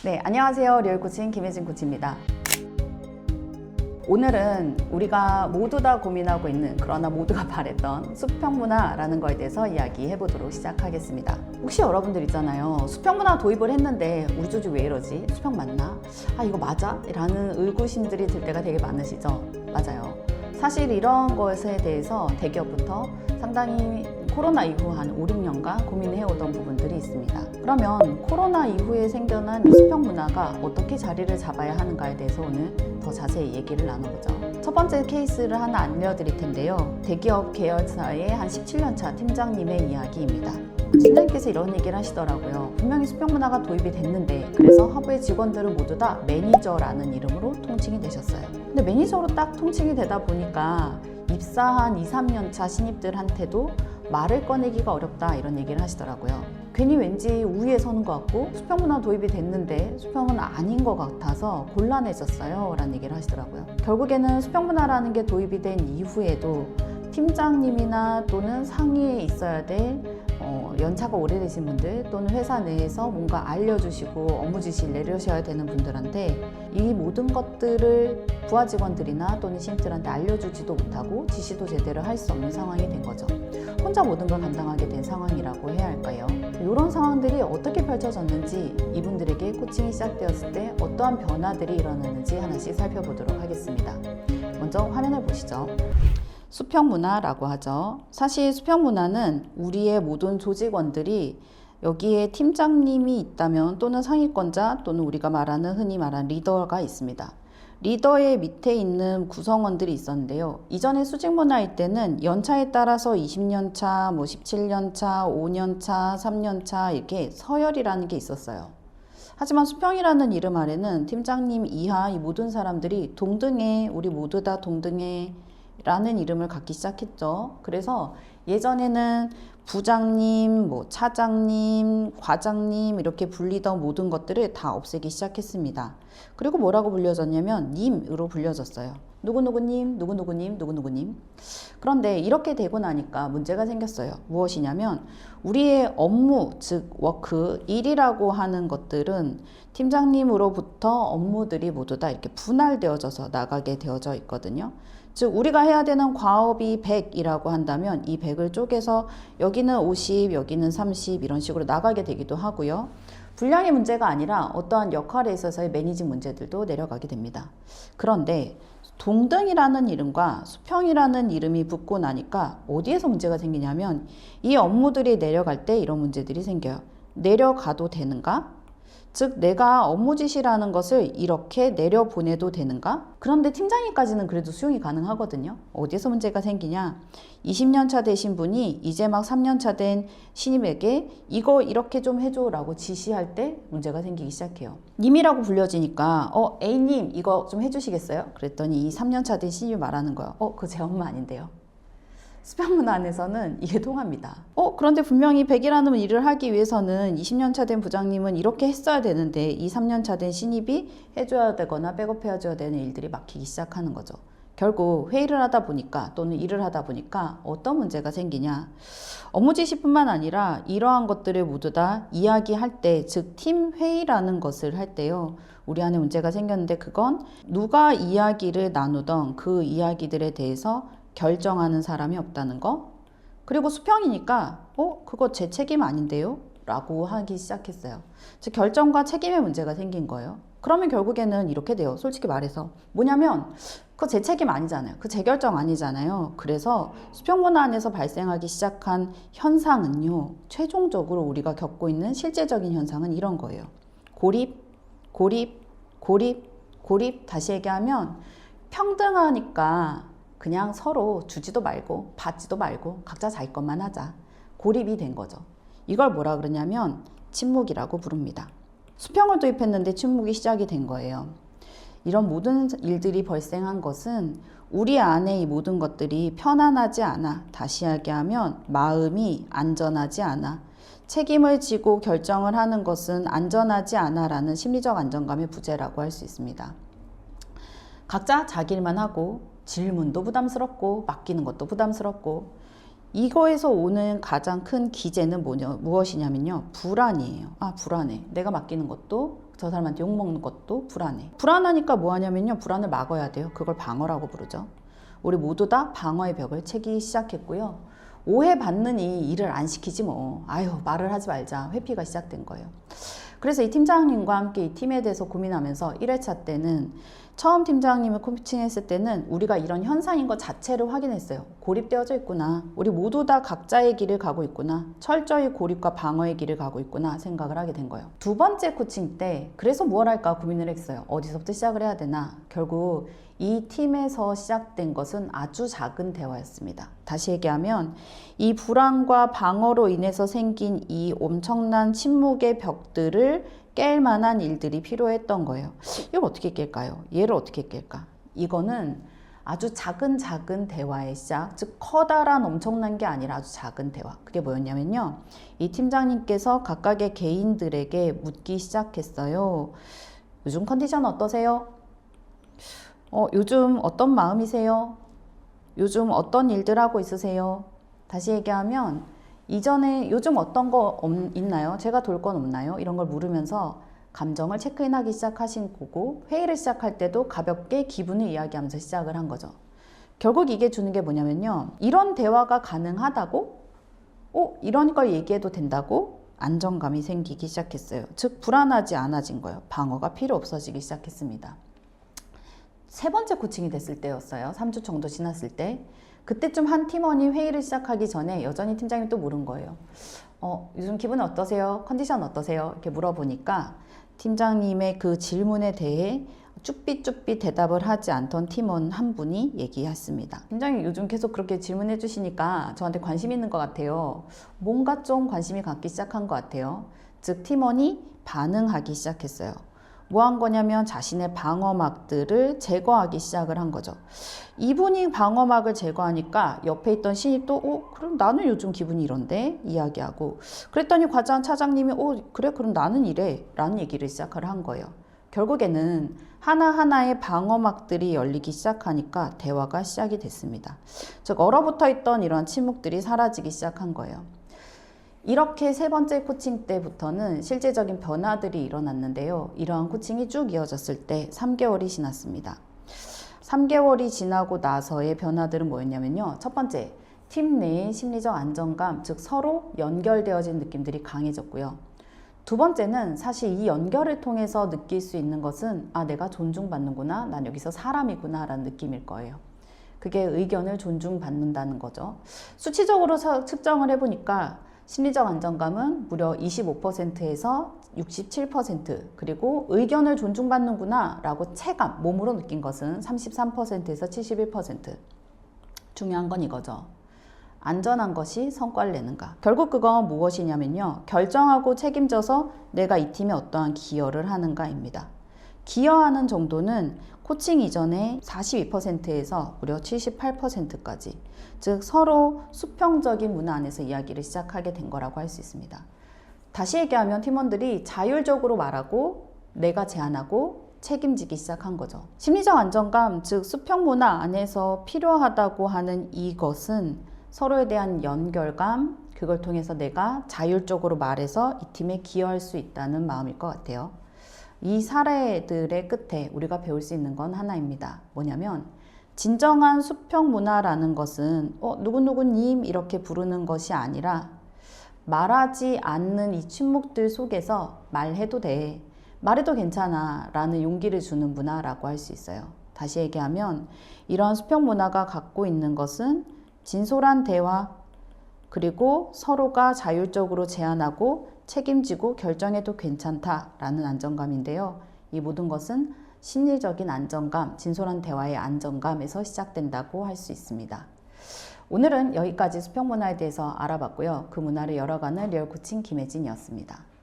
네, 안녕하세요. 리얼코칭 김혜진 코치입니다. 오늘은 우리가 모두 다 고민하고 있는, 그러나 모두가 바랬던 수평문화라는 거에 대해서 이야기해 보도록 시작하겠습니다. 혹시 여러분들 있잖아요. 수평문화 도입을 했는데 우리 조직 왜 이러지? 수평 맞나? 아, 이거 맞아? 라는 의구심들이 들 때가 되게 많으시죠? 맞아요. 사실 이런 것에 대해서 대기업부터 상당히 코로나 이후 한 5, 6년간 고민해오던 부분들이 있습니다. 그러면 코로나 이후에 생겨난 이 수평 문화가 어떻게 자리를 잡아야 하는가에 대해서 오늘 더 자세히 얘기를 나눠보죠. 첫 번째 케이스를 하나 알려드릴 텐데요. 대기업 계열사의 한 17년 차 팀장님의 이야기입니다. 팀장님께서 이런 얘기를 하시더라고요. 분명히 수평 문화가 도입이 됐는데 그래서 하부의 직원들은 모두 다 매니저라는 이름으로 통칭이 되셨어요. 근데 매니저로 딱 통칭이 되다 보니까 입사한 2, 3년 차 신입들한테도 말을 꺼내기가 어렵다 이런 얘기를 하시더라고요. 괜히 왠지 우위에 서는 것 같고 수평문화 도입이 됐는데 수평은 아닌 것 같아서 곤란해졌어요 라는 얘기를 하시더라고요. 결국에는 수평문화라는 게 도입이 된 이후에도 팀장님이나 또는 상위에 있어야 될 연차가 오래되신 분들 또는 회사 내에서 뭔가 알려주시고 업무 지시를 내려셔야 되는 분들한테 이 모든 것들을 부하 직원들이나 또는 신입들한테 알려주지도 못하고 지시도 제대로 할 수 없는 상황이 된 거죠. 혼자 모든 걸 감당하게 된 상황이라고 해야 할까요? 이런 상황들이 어떻게 펼쳐졌는지 이분들에게 코칭이 시작되었을 때 어떠한 변화들이 일어나는지 하나씩 살펴보도록 하겠습니다. 먼저 화면을 보시죠. 수평문화라고 하죠. 사실 수평문화는 우리의 모든 조직원들이 여기에 팀장님이 있다면 또는 상위권자 또는 우리가 말하는 흔히 말하는 리더가 있습니다. 리더의 밑에 있는 구성원들이 있었는데요. 이전에 수직문화일 때는 연차에 따라서 20년 차, 17년 차, 5년 차, 3년 차 이렇게 서열이라는 게 있었어요. 하지만 수평이라는 이름 아래는 팀장님 이하 이 모든 사람들이 동등해, 우리 모두 다 동등해 라는 이름을 갖기 시작했죠. 그래서 예전에는 부장님, 차장님, 과장님 이렇게 불리던 모든 것들을 다 없애기 시작했습니다. 그리고 뭐라고 불려졌냐면 님으로 불려졌어요. 누구누구님, 누구누구님, 누구누구님. 그런데 이렇게 되고 나니까 문제가 생겼어요. 무엇이냐면 우리의 업무, 즉 워크, 일이라고 하는 것들은 팀장님으로부터 업무들이 모두 다 이렇게 분할되어져서 나가게 되어져 있거든요. 즉 우리가 해야 되는 과업이 100이라고 한다면 이 100을 쪼개서 여기는 50, 여기는 30 이런 식으로 나가게 되기도 하고요. 분량의 문제가 아니라 어떠한 역할에 있어서의 매니징 문제들도 내려가게 됩니다. 그런데 동등이라는 이름과 수평이라는 이름이 붙고 나니까 어디에서 문제가 생기냐면 이 업무들이 내려갈 때 이런 문제들이 생겨요. 내려가도 되는가? 즉 내가 업무 지시라는 것을 이렇게 내려보내도 되는가? 그런데 팀장님까지는 그래도 수용이 가능하거든요. 어디서 문제가 생기냐? 20년 차 되신 분이 이제 막 3년 차 된 신입에게 이거 이렇게 좀 해줘 라고 지시할 때 문제가 생기기 시작해요. 님이라고 불려지니까 A님 이거 좀 해주시겠어요? 그랬더니 이 3년 차 된 신입이 말하는 거예요. 그거 제 업무 아닌데요. 수평문화 안에서는 이게 통합니다. 그런데 분명히 100이라는 일을 하기 위해서는 20년 차 된 부장님은 이렇게 했어야 되는데 이 3년 차 된 신입이 해줘야 되거나 백업해줘야 되는 일들이 막히기 시작하는 거죠. 결국 회의를 하다 보니까 또는 일을 하다 보니까 어떤 문제가 생기냐. 업무 지시뿐만 아니라 이러한 것들을 모두 다 이야기할 때, 즉 팀 회의라는 것을 할 때요. 우리 안에 문제가 생겼는데 그건 누가 이야기를 나누던 그 이야기들에 대해서 결정하는 사람이 없다는 거. 그리고 수평이니까 그거 제 책임 아닌데요? 라고 하기 시작했어요. 즉 결정과 책임의 문제가 생긴 거예요. 그러면 결국에는 이렇게 돼요. 솔직히 말해서 뭐냐면 그거 제 책임 아니잖아요. 그 제 결정 아니잖아요. 그래서 수평문화 안에서 발생하기 시작한 현상은요, 최종적으로 우리가 겪고 있는 실제적인 현상은 이런 거예요. 고립, 고립, 고립, 고립. 다시 얘기하면 평등하니까 그냥 서로 주지도 말고 받지도 말고 각자 자기 것만 하자. 고립이 된 거죠. 이걸 뭐라 그러냐면 침묵이라고 부릅니다. 수평을 도입했는데 침묵이 시작이 된 거예요. 이런 모든 일들이 발생한 것은 우리 안에 이 모든 것들이 편안하지 않아. 다시 이야기하면 마음이 안전하지 않아. 책임을 지고 결정을 하는 것은 안전하지 않아 라는 심리적 안정감의 부재라고 할 수 있습니다. 각자 자기 일만 하고 질문도 부담스럽고 맡기는 것도 부담스럽고 이거에서 오는 가장 큰 기제는 무엇이냐면요. 불안이에요. 불안해. 내가 맡기는 것도 저 사람한테 욕먹는 것도 불안해. 불안하니까 뭐 하냐면요. 불안을 막아야 돼요. 그걸 방어라고 부르죠. 우리 모두 다 방어의 벽을 치기 시작했고요. 오해받는 이 일을 안 시키지 뭐. 아유, 말을 하지 말자. 회피가 시작된 거예요. 그래서 이 팀장님과 함께 이 팀에 대해서 고민하면서 1회차 때는 처음 팀장님을 코칭했을 때는 우리가 이런 현상인 것 자체를 확인했어요. 고립되어져 있구나. 우리 모두 다 각자의 길을 가고 있구나. 철저히 고립과 방어의 길을 가고 있구나 생각을 하게 된 거예요. 두 번째 코칭 때 그래서 뭘 할까 고민을 했어요. 어디서부터 시작을 해야 되나. 결국 이 팀에서 시작된 것은 아주 작은 대화였습니다. 다시 얘기하면 이 불안과 방어로 인해서 생긴 이 엄청난 침묵의 벽들을 깰 만한 일들이 필요했던 거예요. 이걸 어떻게 깰까요? 얘를 어떻게 깰까? 이거는 아주 작은 대화의 시작, 즉 커다란 엄청난 게 아니라 아주 작은 대화. 그게 뭐였냐면요. 이 팀장님께서 각각의 개인들에게 묻기 시작했어요. 요즘 컨디션 어떠세요? 요즘 어떤 마음이세요? 요즘 어떤 일들 하고 있으세요? 다시 얘기하면 이전에 요즘 어떤 거 있나요? 제가 돌 건 없나요? 이런 걸 물으면서 감정을 체크인하기 시작하신 거고 회의를 시작할 때도 가볍게 기분을 이야기하면서 시작을 한 거죠. 결국 이게 주는 게 뭐냐면요. 이런 대화가 가능하다고? 이런 걸 얘기해도 된다고? 안정감이 생기기 시작했어요. 즉 불안하지 않아진 거예요. 방어가 필요 없어지기 시작했습니다. 세 번째 코칭이 됐을 때였어요. 3주 정도 지났을 때. 그때쯤 한 팀원이 회의를 시작하기 전에 여전히 팀장님이 또 물은 거예요. 요즘 기분 어떠세요? 컨디션 어떠세요? 이렇게 물어보니까 팀장님의 그 질문에 대해 쭈삣쭈삣 대답을 하지 않던 팀원 한 분이 얘기했습니다. 팀장님 요즘 계속 그렇게 질문해 주시니까 저한테 관심 있는 것 같아요. 뭔가 좀 관심이 갖기 시작한 것 같아요. 즉 팀원이 반응하기 시작했어요. 뭐 한 거냐면 자신의 방어막들을 제거하기 시작을 한 거죠. 이분이 방어막을 제거하니까 옆에 있던 신입 또 그럼 나는 요즘 기분이 이런데 이야기하고 그랬더니 과장 차장님이 그래 그럼 나는 이래 라는 얘기를 시작을 한 거예요. 결국에는 하나하나의 방어막들이 열리기 시작하니까 대화가 시작이 됐습니다. 즉 얼어붙어 있던 이런 침묵들이 사라지기 시작한 거예요. 이렇게 세 번째 코칭 때부터는 실제적인 변화들이 일어났는데요. 이러한 코칭이 쭉 이어졌을 때 3개월이 지났습니다. 3개월이 지나고 나서의 변화들은 뭐였냐면요. 첫 번째, 팀 내의 심리적 안정감, 즉 서로 연결되어진 느낌들이 강해졌고요. 두 번째는 사실 이 연결을 통해서 느낄 수 있는 것은 내가 존중받는구나, 난 여기서 사람이구나 라는 느낌일 거예요. 그게 의견을 존중받는다는 거죠. 수치적으로 측정을 해보니까 심리적 안정감은 무려 25%에서 67%, 그리고 의견을 존중받는구나 라고 체감, 몸으로 느낀 것은 33%에서 71%. 중요한 건 이거죠. 안전한 것이 성과를 내는가. 결국 그건 무엇이냐면요. 결정하고 책임져서 내가 이 팀에 어떠한 기여를 하는가입니다. 기여하는 정도는 코칭 이전에 42%에서 무려 78%까지, 즉 서로 수평적인 문화 안에서 이야기를 시작하게 된 거라고 할 수 있습니다. 다시 얘기하면 팀원들이 자율적으로 말하고 내가 제안하고 책임지기 시작한 거죠. 심리적 안정감, 즉 수평 문화 안에서 필요하다고 하는 이것은 서로에 대한 연결감, 그걸 통해서 내가 자율적으로 말해서 이 팀에 기여할 수 있다는 마음일 것 같아요. 이 사례들의 끝에 우리가 배울 수 있는 건 하나입니다. 뭐냐면 진정한 수평 문화라는 것은 누구누구님 이렇게 부르는 것이 아니라 말하지 않는 이 침묵들 속에서 말해도 돼, 말해도 괜찮아 라는 용기를 주는 문화라고 할 수 있어요. 다시 얘기하면 이런 수평 문화가 갖고 있는 것은 진솔한 대화, 그리고 서로가 자율적으로 제안하고 책임지고 결정해도 괜찮다라는 안정감인데요. 이 모든 것은 심리적인 안정감, 진솔한 대화의 안정감에서 시작된다고 할 수 있습니다. 오늘은 여기까지 수평 문화에 대해서 알아봤고요. 그 문화를 열어가는 리얼 코칭 김혜진이었습니다.